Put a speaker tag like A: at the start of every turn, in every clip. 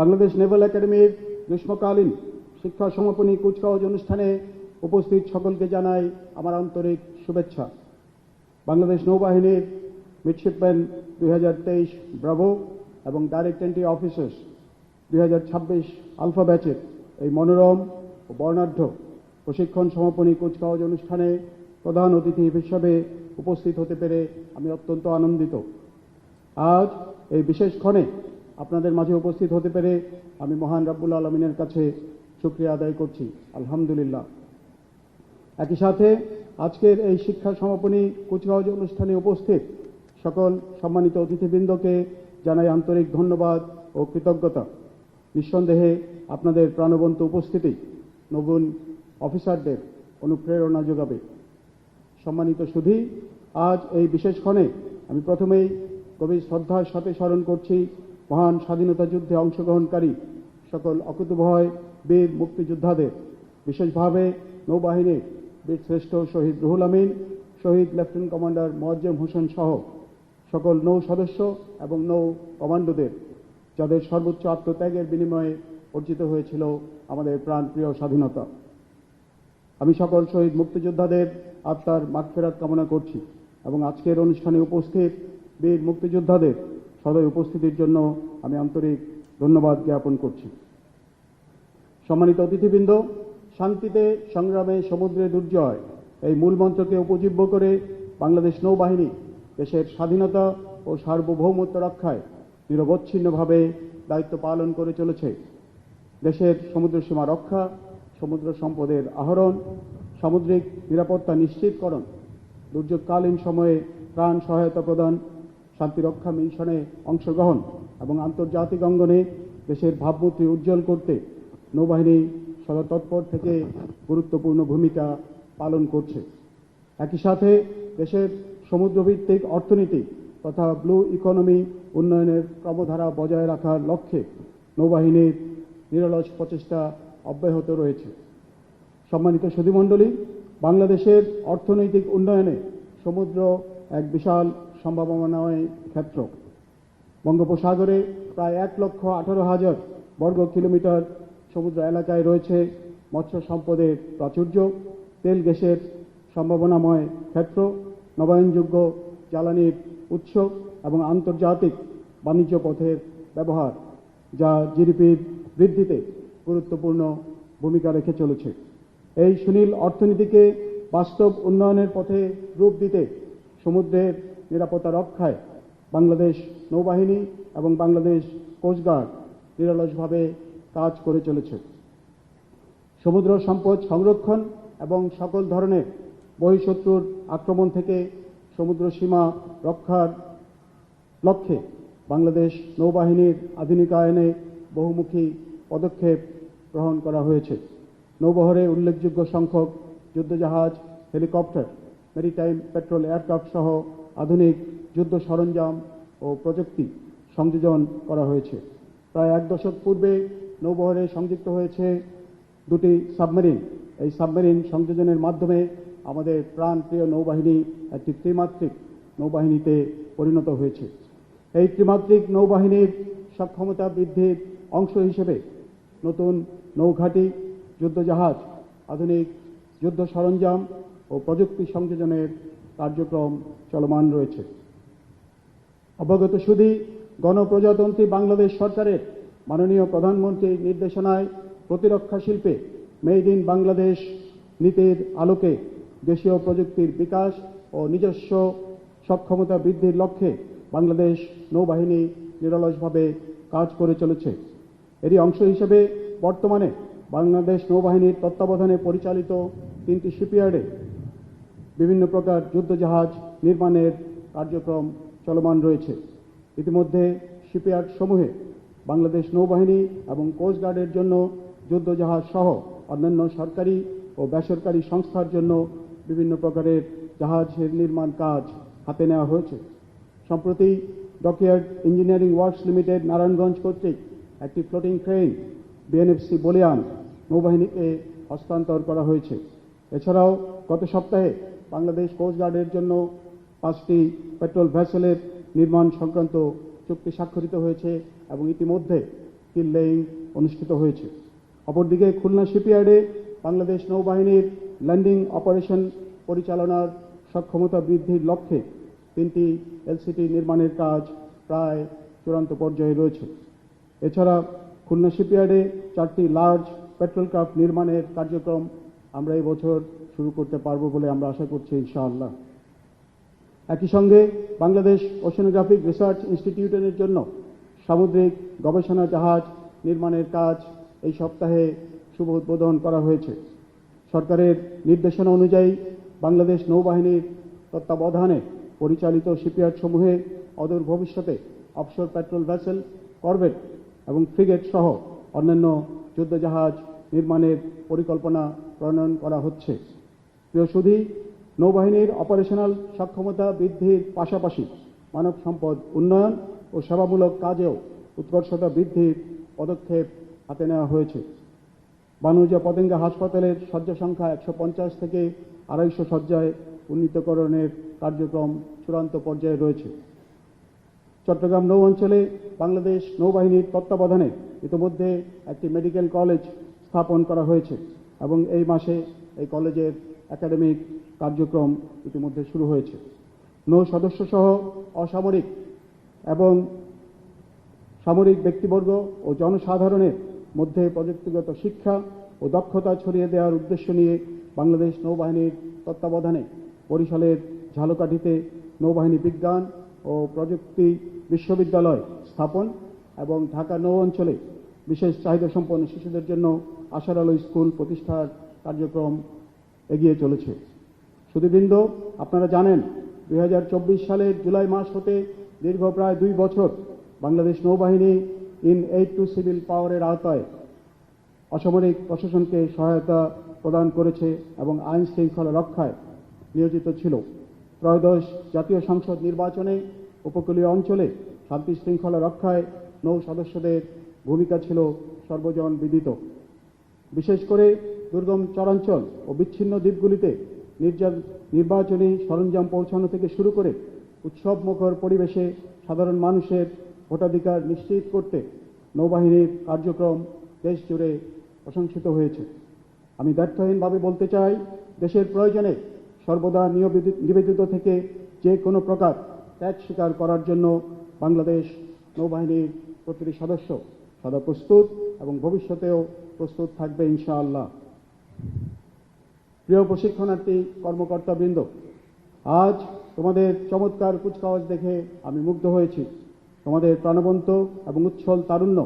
A: বাংলাদেশ নেভাল একাডেমির গ্রীষ্মকালীন শিক্ষা সমাপনী কুচকাওয়াজ অনুষ্ঠানে উপস্থিত সকলকে জানাই আমার আন্তরিক শুভেচ্ছা। বাংলাদেশ নৌবাহিনীর মিডশিপম্যান 2023 ব্রাভো এবং ডাইরেক্ট এন্ট্রি অফিসার্স 2026 আলফা ব্যাচের এই মনোরম ও বর্ণাঢ্য প্রশিক্ষণ সমাপনী কুচকাওয়াজ অনুষ্ঠানে প্রধান অতিথি হিসেবে উপস্থিত হতে পেরে আমি অত্যন্ত আনন্দিত। আজ এই বিশেষ ক্ষণে আপনাদের মাঝে উপস্থিত হতে পেরে আমি মহান রাব্বুল আলামিনের কাছে শুকরিয়া আদায় করছি, আলহামদুলিল্লাহ। একই সাথে আজকের এই শিক্ষা সমাপনী কুচকাওয়াজ অনুষ্ঠানে উপস্থিত সকল সম্মানিত অতিথিবৃন্দকে জানাই আন্তরিক ধন্যবাদ ও কৃতজ্ঞতা। নিঃসন্দেহে আপনাদের প্রাণবন্ত উপস্থিতি নতুন অফিসারদের অনুপ্রেরণা যোগাবে। সম্মানিত সুধী, আজ এই বিশেষ ক্ষণে আমি প্রথমেই গভীর শ্রদ্ধার সাথে স্মরণ করছি মহান স্বাধীনতা যুদ্ধে অংশগ্রহণকারী সকল অকুতোভয় বীর মুক্তিযোদ্ধাদের, বিশেষভাবে নৌবাহিনীর বীরশ্রেষ্ঠ শহীদ রুহুল আমিন, শহীদ লেফটেন্যান্ট কমান্ডার মোয়াজ্জেম হোসেন সহ সকল নৌ সদস্য এবং নৌ কমান্ডোদের, যাদের সর্বোচ্চ আত্মত্যাগের বিনিময়ে অর্জিত হয়েছিল আমাদের প্রাণপ্রিয় স্বাধীনতা। আমি সকল শহীদ মুক্তিযোদ্ধাদের আত্মার মাগফিরাত কামনা করছি এবং আজকের অনুষ্ঠানে উপস্থিত বীর মুক্তিযোদ্ধাদের সদয় উপস্থিতির জন্য আমি আন্তরিক ধন্যবাদ জ্ঞাপন করছি। সম্মানিত অতিথিবৃন্দ, শান্তিতে সংগ্রামে সমুদ্রে দুর্জয় এই মূল মন্ত্রকে উপজীব্য করে বাংলাদেশ নৌবাহিনী দেশের স্বাধীনতা ও সার্বভৌমত্ব রক্ষায় নিরবচ্ছিন্নভাবে দায়িত্ব পালন করে চলেছে। দেশের সমুদ্র সীমা রক্ষা, সমুদ্র সম্পদের আহরণ, সামুদ্রিক নিরাপত্তা নিশ্চিতকরণ, দুর্যোগকালীন সময়ে ত্রাণ সহায়তা প্রদান, শান্তিরক্ষা মিশনে অংশগ্রহণ এবং আন্তর্জাতিক অঙ্গনে দেশের ভাবমূর্তি উজ্জ্বল করতে নৌবাহিনী সদা তৎপর থেকে গুরুত্বপূর্ণ ভূমিকা পালন করছে। একই সাথে দেশের সমুদ্রভিত্তিক অর্থনীতি তথা ব্লু ইকোনমি উন্নয়নের ক্রমধারা বজায় রাখার লক্ষ্যে নৌবাহিনীর নিরলস প্রচেষ্টা অব্যাহত রয়েছে। সম্মানিত সুধীমণ্ডলী, বাংলাদেশের অর্থনৈতিক উন্নয়নে সমুদ্র এক বিশাল সম্ভাবনাময় ক্ষেত্র। বঙ্গোপসাগরে প্রায় 1,18,000 বর্গ কিলোমিটার সমুদ্র এলাকায় রয়েছে মৎস্য সম্পদের প্রাচুর্য, তেল গ্যাসের সম্ভাবনাময় ক্ষেত্র, নবায়নযোগ্য জ্বালানির উৎস এবং আন্তর্জাতিক বাণিজ্য পথের ব্যবহার, যা জিডিপির বৃদ্ধিতে গুরুত্বপূর্ণ ভূমিকা রেখে চলেছে। এই সুনীল অর্থনীতিকে বাস্তব উন্নয়নের পথে রূপ দিতে সমুদ্রের নিরাপত্তা রক্ষায় বাংলাদেশ নৌবাহিনী এবং বাংলাদেশ কোস্টগার্ড নিরলসভাবে কাজ করে চলেছে। সমুদ্র সম্পদ সংরক্ষণ এবং সকল ধরনের বহিঃশত্রুর আক্রমণ থেকে সমুদ্র সীমা রক্ষার লক্ষ্যে বাংলাদেশ নৌবাহিনীর আধুনিকায়নে বহুমুখী পদক্ষেপ গ্রহণ করা হয়েছে। নৌবহরে উল্লেখযোগ্য সংখ্যক যুদ্ধজাহাজ, হেলিকপ্টার, মেরিটাইম পেট্রোল এয়ারক্রাফট সহ আধুনিক যুদ্ধ সরঞ্জাম ও প্রযুক্তি সংযোজন করা হয়েছে। প্রায় 1 দশক পূর্বে নৌবহরে সংযুক্ত হয়েছে 2টি সাবমেরিন। এই সাবমেরিন সংযোজনের মাধ্যমে আমাদের প্রাণপ্রিয় নৌবাহিনী একটি ত্রিমাত্রিক নৌবাহিনীতে পরিণত হয়েছে। এই ত্রিমাত্রিক নৌবাহিনীর সক্ষমতা বৃদ্ধির অংশ হিসেবে নতুন নৌঘাঁটি, যুদ্ধজাহাজ, আধুনিক যুদ্ধ সরঞ্জাম ও প্রযুক্তি সংযোজনের কার্যক্রম চলমান রয়েছে। অবগত সুধী, গণপ্রজাতন্ত্রী বাংলাদেশ সরকারের মাননীয় প্রধানমন্ত্রীর নির্দেশনায় প্রতিরক্ষা শিল্পে মেড ইন বাংলাদেশ নীতির আলোকে দেশীয় প্রযুক্তির বিকাশ ও নিজস্ব সক্ষমতা বৃদ্ধির লক্ষ্যে বাংলাদেশ নৌবাহিনী নিরলসভাবে কাজ করে চলেছে। এরই অংশ হিসেবে বর্তমানে বাংলাদেশ নৌবাহিনীর তত্ত্বাবধানে পরিচালিত 3টি শিপইয়ার্ডে বিভিন্ন প্রকার যুদ্ধজাহাজ নির্মাণের কার্যক্রম চলমান রয়েছে। ইতিমধ্যে শিপইয়ার্ড সমূহে বাংলাদেশ নৌবাহিনী এবং কোস্টগার্ডের জন্য যুদ্ধজাহাজ সহ অন্যান্য সরকারি ও বেসরকারি সংস্থার জন্য বিভিন্ন প্রকারের জাহাজের নির্মাণ কাজ হাতে নেওয়া হয়েছে। সম্প্রতি dockyard engineering works limited Narayanganj কর্তৃক একটি ফ্লোটিং ক্রেন বিএনএফসি বলিয়ান নৌবাহিনীকে হস্তান্তর করা হয়েছে। এছাড়াও গত সপ্তাহে বাংলাদেশ কোস্টগার্ডের জন্য 5টি পেট্রোল ভেসেলের নির্মাণ সংক্রান্ত চুক্তি স্বাক্ষরিত হয়েছে এবং ইতিমধ্যে স্কিল লেইং অনুষ্ঠিত হয়েছে। অপরদিকে খুলনা শিপইয়ার্ডে বাংলাদেশ নৌবাহিনীর ল্যান্ডিং অপারেশন পরিচালনার সক্ষমতা বৃদ্ধির লক্ষ্যে 3টি এলসিটি নির্মাণের কাজ প্রায় চূড়ান্ত পর্যায়ে রয়েছে। এছাড়া খুলনা শিপইয়ার্ডে 4টি লার্জ পেট্রোল ক্রাফট নির্মাণের কার্যক্রম আমরা এই বছর শুরু করতে পারব বলে আমরা আশা করছি ইনশাআল্লাহ। একই সঙ্গে বাংলাদেশ ওশেনোগ্রাফিক রিসার্চ ইনস্টিটিউটের জন্য সামুদ্রিক গবেষণা জাহাজ নির্মাণের কাজ এই সপ্তাহে শুভ উদ্বোধন করা হয়েছে। সরকারের নির্দেশনা অনুযায়ী বাংলাদেশ নৌবাহিনীর তত্ত্বাবধানে পরিচালিত শিপইয়ার্ড সমূহে অদূর ভবিষ্যতে অফশোর পেট্রোল ভেসেল, করভেট এবং ফ্রিগেট সহ অন্যান্য যুদ্ধজাহাজ নির্মাণের পরিকল্পনা প্রণয়ন করা হচ্ছে। প্রিয় সুধী, নৌবাহিনীর অপারেশনাল সক্ষমতা বৃদ্ধির পাশাপাশি মানব সম্পদ উন্নয়ন ও সেবামূলক কাজেও উৎকর্ষতা বৃদ্ধির পদক্ষেপ হাতে নেওয়া হয়েছে। বানুজা পতেঙ্গা হাসপাতালের শয্যা সংখ্যা 150 থেকে 250 শয্যায় উন্নীতকরণের কার্যক্রম চূড়ান্ত পর্যায়ে রয়েছে। চট্টগ্রাম নৌ অঞ্চলে বাংলাদেশ নৌবাহিনীর তত্ত্বাবধানে ইতিমধ্যে একটি মেডিকেল কলেজ স্থাপন করা হয়েছে এবং এই মাসে এই কলেজের একাডেমিক কার্যক্রম ইতিমধ্যে শুরু হয়েছে। নৌ সদস্য সহ অসামরিক এবং সামরিক ব্যক্তিবর্গ ও জনসাধারণের মধ্যে প্রযুক্তিগত শিক্ষা ও দক্ষতা ছড়িয়ে দেওয়ার উদ্দেশ্য নিয়ে বাংলাদেশ নৌবাহিনীর তত্ত্বাবধানে বরিশালের ঝালকাঠিতে নৌবাহিনী বিজ্ঞান ও প্রযুক্তি বিশ্ববিদ্যালয় স্থাপন এবং ঢাকা নৌ অঞ্চলে বিশেষ চাহিদা সম্পন্ন শিশুদের জন্য আশার আলো স্কুল প্রতিষ্ঠার কার্যক্রম এগিয়ে চলেছে। সুধীবৃন্দ, আপনারা জানেন 2024 সালের জুলাই মাস হতে দীর্ঘ প্রায় 2 বছর বাংলাদেশ নৌবাহিনী ইন এইড টু সিভিল পাওয়ারের আওতায় অসামরিক প্রশাসনকে সহায়তা প্রদান করেছে এবং আইন শৃঙ্খলা রক্ষায় নিয়োজিত ছিল। ত্রয়োদশ জাতীয় সংসদ নির্বাচনে উপকূলীয় অঞ্চলে শান্তি শৃঙ্খলা রক্ষায় নৌ সদস্যদের ভূমিকা ছিল সর্বজন বিদিত। বিশেষ করে দুর্গম চরাঞ্চল ও বিচ্ছিন্ন দ্বীপগুলিতে নির্বাচনী সরঞ্জাম পৌঁছানো থেকে শুরু করে উৎসবমুখর পরিবেশে সাধারণ মানুষের ভোটাধিকার নিশ্চিত করতে নৌবাহিনীর কার্যক্রম দেশ জুড়ে প্রশংসিত হয়েছে। আমি ব্যর্থহীনভাবে বলতে চাই, দেশের প্রয়োজনে সর্বদা নিবেদিত থেকে যে কোনো প্রকার ত্যাগ স্বীকার করার জন্য বাংলাদেশ নৌবাহিনীর প্রতিটি সদস্য সদা প্রস্তুত এবং ভবিষ্যতেও প্রস্তুত থাকবে ইনশাআল্লাহ। প্রিয় প্রশিক্ষণার্থী কর্মকর্তাবৃন্দ, আজ তোমাদের চমৎকার কুচকাওয়াজ দেখে আমি মুগ্ধ হয়েছি। তোমাদের প্রাণবন্ত এবং উচ্ছল তারুণ্য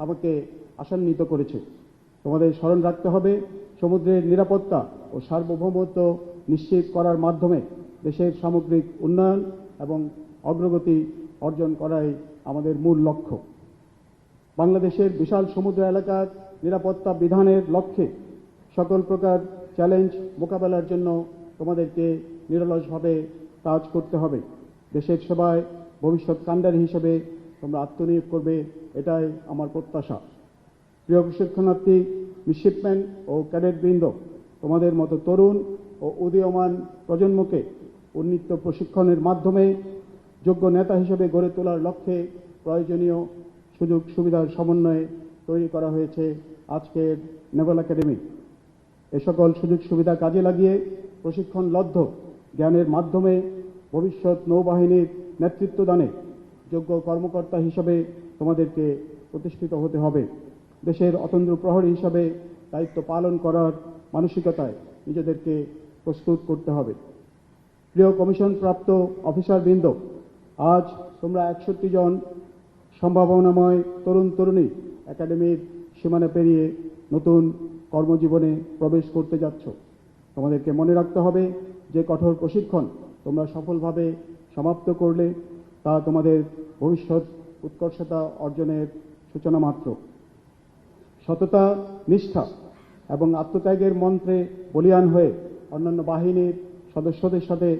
A: আমাকে আশান্বিত করেছে। তোমাদের স্মরণ রাখতে হবে, সমুদ্রের নিরাপত্তা ও সার্বভৌমত্ব নিশ্চিত করার মাধ্যমে দেশের সামগ্রিক উন্নয়ন এবং অগ্রগতি অর্জন করাই আমাদের মূল লক্ষ্য। বাংলাদেশের বিশাল সমুদ্র এলাকার নিরাপত্তা বিধানের লক্ষ্যে সকল প্রকার চ্যালেঞ্জ মোকাবেলার জন্য তোমাদেরকে নিরলসভাবে কাজ করতে হবে। দেশের সেবায় ভবিষ্যৎ কাণ্ডারী হিসেবে তোমরা আত্মনিয়োগ করবে, এটাই আমার প্রত্যাশা। প্রিয় প্রশিক্ষণার্থী, মিডশিপম্যান ও ক্যাডেটবৃন্দ, তোমাদের মতো তরুণ ও উদীয়মান প্রজন্মকে উন্নীত প্রশিক্ষণের মাধ্যমে যোগ্য নেতা হিসেবে গড়ে তোলার লক্ষ্যে প্রয়োজনীয় সুযোগ সুবিধার সমন্বয়ে তৈরি করা হয়েছে আজকের নেভাল একাডেমি। এ সকল সুযোগ সুবিধা কাজে লাগিয়ে প্রশিক্ষণলব্ধ জ্ঞানের মাধ্যমে ভবিষ্যৎ নৌবাহিনীর নেতৃত্বদানে যোগ্য কর্মকর্তা হিসেবে তোমাদেরকে প্রতিষ্ঠিত হতে হবে। দেশের অতন্দ্র প্রহরী হিসাবে দায়িত্ব পালন করার মানসিকতায় নিজেদেরকে প্রস্তুত করতে হবে। প্রিয় কমিশনপ্রাপ্ত অফিসারবৃন্দ, আজ তোমরা 61 জন সম্ভাবনাময় তরুণ তরুণী একাডেমির সীমানা পেরিয়ে নতুন কর্মজীবনে প্রবেশ করতে যাচ্ছ। তোমাদেরকে মনে রাখতে হবে যে কঠোর প্রশিক্ষণ তোমরা সফলভাবে সমাপ্ত করলে তা তোমাদের ভবিষ্যৎ উৎকর্ষতা অর্জনের সূচনা মাত্র। সততা, নিষ্ঠা এবং আত্মত্যাগের মন্ত্রে বলীয়ান হয়ে অন্যান্য বাহিনীর সদস্যদের সাথে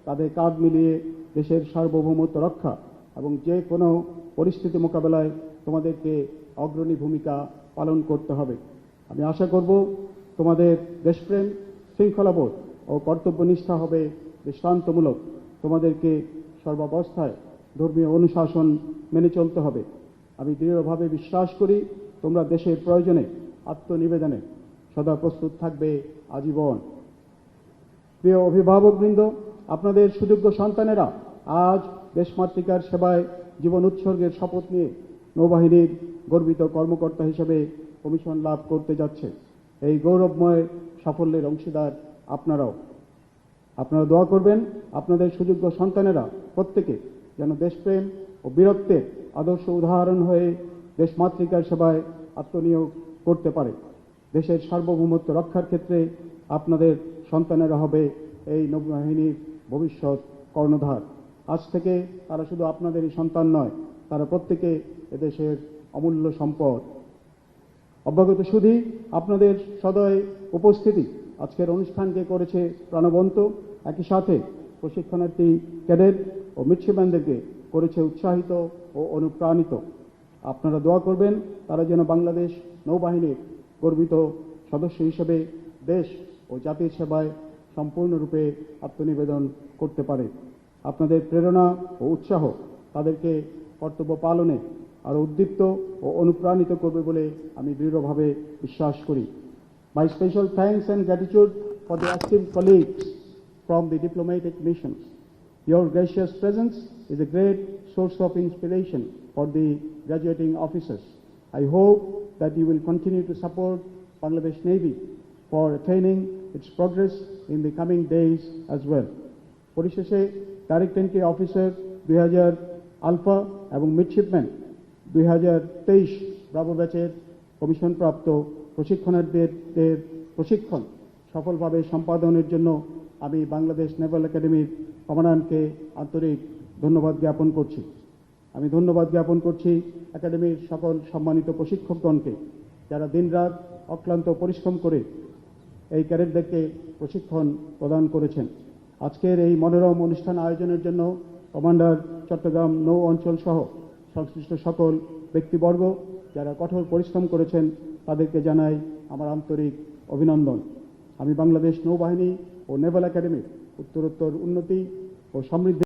A: তাদের কাঁধ মিলিয়ে দেশের সার্বভৌমত্ব রক্ষা এবং যে কোনো পরিস্থিতি মোকাবেলায় তোমাদেরকে অগ্রণী ভূমিকা পালন করতে হবে। আমি আশা করব তোমাদের দেশপ্রেম, শৃঙ্খলাবোধ ও কর্তব্যনিষ্ঠা হবে দৃষ্টান্তমূলক। তোমাদেরকে সর্বাবস্থায় ধর্মীয় অনুশাসন মেনে চলতে হবে। আমি দৃঢ়ভাবে বিশ্বাস করি তোমরা দেশের প্রয়োজনে আত্মনিবেদনে সদা প্রস্তুত থাকবে আজীবন। প্রিয় অভিভাবকবৃন্দ, আপনাদের সুযোগ্য সন্তানেরা আজ দেশমাতৃকার সেবায় জীবন উৎসর্গের শপথ নিয়ে নৌবাহিনীর গর্বিত কর্মকর্তা হিসেবে কমিশন লাভ করতে যাচ্ছে। এই গৌরবময় সাফল্যের অংশীদার আপনারাও। আপনারা দোয়া করবেন আপনাদের সুযোগ্য সন্তানেরা প্রত্যেকে যেন দেশপ্রেম ও বীরত্বের আদর্শ উদাহরণ হয়ে দেশমাতৃকার সেবায় আত্মনিয়োগ করতে পারে। দেশের সার্বভৌমত্ব রক্ষার ক্ষেত্রে আপনাদের সন্তানেরা হবে এই নৌবাহিনীর ভবিষ্যৎ কর্ণধার। আজ থেকে তারা শুধু আপনাদেরই সন্তান নয়, তারা প্রত্যেকে এদেশের অমূল্য সম্পদ। অব্যাগত শুধু আপনাদের সদয় উপস্থিতি আজকের অনুষ্ঠানকে করেছে প্রাণবন্ত, একই সাথে প্রশিক্ষণার্থী ক্যাডেট ও মিডশিপম্যানদেরকে করেছে উৎসাহিত ও অনুপ্রাণিত। আপনারা দোয়া করবেন তারা যেন বাংলাদেশ নৌবাহিনীর গর্বিত সদস্য হিসেবে দেশ ও জাতির সেবায় সম্পূর্ণরূপে আত্মনিবেদন করতে পারে। আপনাদের প্রেরণা ও উৎসাহ তাদেরকে কর্তব্য পালনে আরও উদ্দীপ্ত ও অনুপ্রাণিত করবে বলে আমি দৃঢ়ভাবে বিশ্বাস করি। My special thanks and gratitude for the active colleagues from the diplomatic missions. Your gracious presence is a great source of inspiration for the graduating officers. I hope that you will continue to support Bangladesh Navy for attaining its progress in the coming days as well. পরিশেষে direct entry officer 2000 alpha এবং midshipman 2023 Bravo ব্যাচের কমিশনপ্রাপ্ত প্রশিক্ষণার্থীদের প্রশিক্ষণ সফলভাবে সম্পাদনের জন্য আমি বাংলাদেশ নেভাল একাডেমির কমান্ডারকে আন্তরিক ধন্যবাদ জ্ঞাপন করছি। আমি ধন্যবাদ জ্ঞাপন করছি একাডেমির সকল সম্মানিত প্রশিক্ষকগণকে, যারা দিনরাত অক্লান্ত পরিশ্রম করে এই ক্যাডেটদেরকে প্রশিক্ষণ প্রদান করেছেন। আজকের এই মনোরম অনুষ্ঠান আয়োজনের জন্য কমান্ডার, চট্টগ্রাম নৌ অঞ্চল সহ সংশ্লিষ্ট সকল ব্যক্তিবর্গ যারা কঠোর পরিশ্রম করেছেন তাদেরকে জানাই আমার আন্তরিক অভিনন্দন। আমি বাংলাদেশ নৌবাহিনী ও নেভাল একাডেমির উত্তরোত্তর উন্নতি ও সমৃদ্ধি